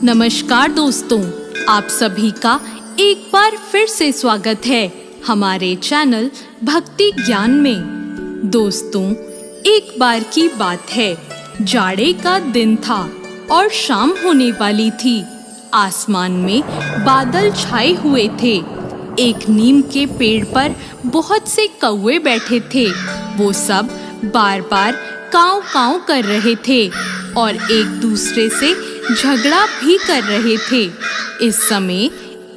नमस्कार दोस्तों, आप सभी का एक बार फिर से स्वागत है हमारे चैनल भक्ति ज्ञान में। दोस्तों, एक बार की बात है, जाड़े का दिन था और शाम होने वाली थी। आसमान में बादल छाए हुए थे। एक नीम के पेड़ पर बहुत से कौवे बैठे थे। वो सब बार बार काव काव कर रहे थे और एक दूसरे से झगड़ा भी कर रहे थे। इस समय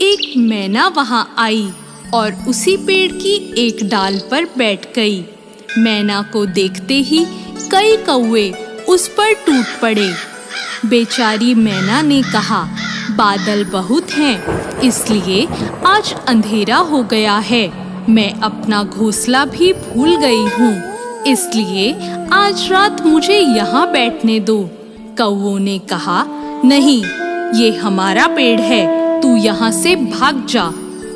एक मैना वहां आई और उसी पेड़ की एक डाल पर बैठ गई। मैना को देखते ही कई कौवे उस पर टूट पड़े। बेचारी मैना ने कहा, बादल बहुत हैं, इसलिए आज अंधेरा हो गया है। मैं अपना घोंसला भी भूल गई हूँ, इसलिए आज रात मुझे यहाँ बैठने दो। कौवों ने कहा, नहीं, ये हमारा पेड़ है, तू यहाँ से भाग जा।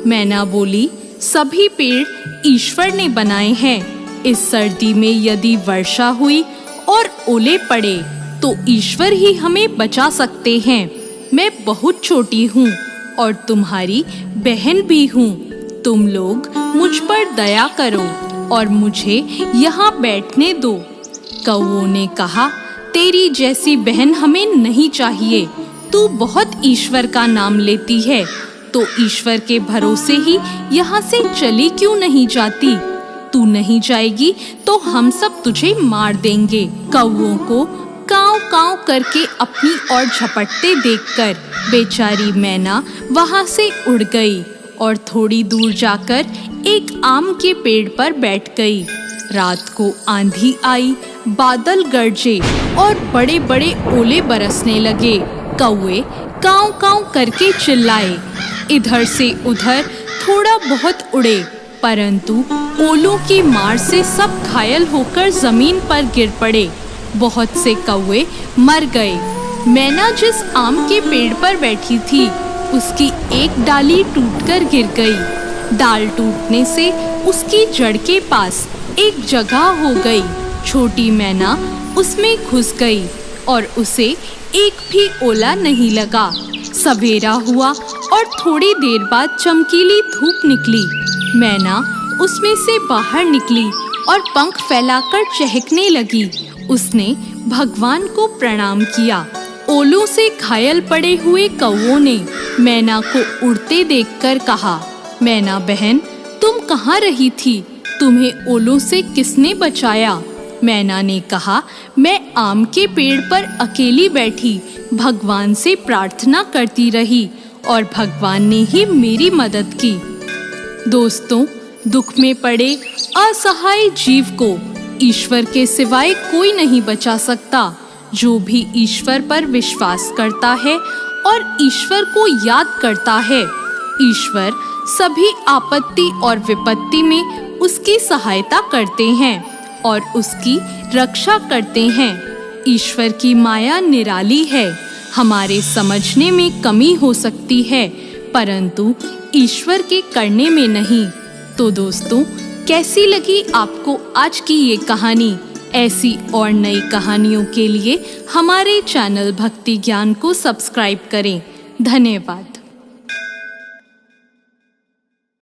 मैना बोली, सभी पेड़ ईश्वर ने बनाए हैं। इस सर्दी में यदि वर्षा हुई और ओले पड़े तो ईश्वर ही हमें बचा सकते हैं। मैं बहुत छोटी हूँ और तुम्हारी बहन भी हूँ। तुम लोग मुझ पर दया करो और मुझे यहाँ बैठने दो। कौवों ने कहा, तेरी जैसी बहन हमें नहीं चाहिए। तू बहुत ईश्वर का नाम लेती है, तो ईश्वर के भरोसे ही यहाँ से चली क्यों नहीं जाती? तू नहीं जाएगी तो हम सब तुझे मार देंगे। कौवों को काव काव करके अपनी ओर झपटते देखकर बेचारी मैना वहां से उड़ गई और थोड़ी दूर जाकर एक आम के पेड़ पर बैठ गई। रात को आंधी आई, बादल गरजे और बड़े बड़े ओले बरसने लगे। कौवे काव काव करके चिल्लाए। इधर से उधर थोड़ा बहुत उड़े, परंतु ओलों की मार से सब घायल होकर जमीन पर गिर पड़े। बहुत से कौवे मर गए। मैना जिस आम के पेड़ पर बैठी थी, उसकी एक डाली टूटकर गिर गई। डाल टूटने से उसकी जड़ के पास एक जगह हो गई। छोटी मैना उसमें घुस गई और उसे एक भी ओला नहीं लगा। सवेरा हुआ और थोड़ी देर बाद चमकीली धूप निकली। मैना उसमें से बाहर निकली और पंख फैलाकर चहकने लगी। उसने भगवान को प्रणाम किया। ओलों से घायल पड़े हुए कौवों ने मैना को उड़ते देखकर कहा, मैना बहन, तुम कहाँ रही थी? तुम्हें ओलों से किसने बचाया? मैना ने कहा, मैं आम के पेड़ पर अकेली बैठी भगवान से प्रार्थना करती रही और भगवान ने ही मेरी मदद की। दोस्तों, दुख में पड़े असहाय जीव को ईश्वर के सिवाय कोई नहीं बचा सकता। जो भी ईश्वर पर विश्वास करता है और ईश्वर को याद करता है, ईश्वर सभी आपत्ति और विपत्ति में उसकी सहायता करते हैं और उसकी रक्षा करते हैं। ईश्वर की माया निराली है। हमारे समझने में कमी हो सकती है, परंतु ईश्वर के करने में नहीं। तो दोस्तों, कैसी लगी आपको आज की ये कहानी? ऐसी और नई कहानियों के लिए हमारे चैनल भक्ति ज्ञान को सब्सक्राइब करें। धन्यवाद।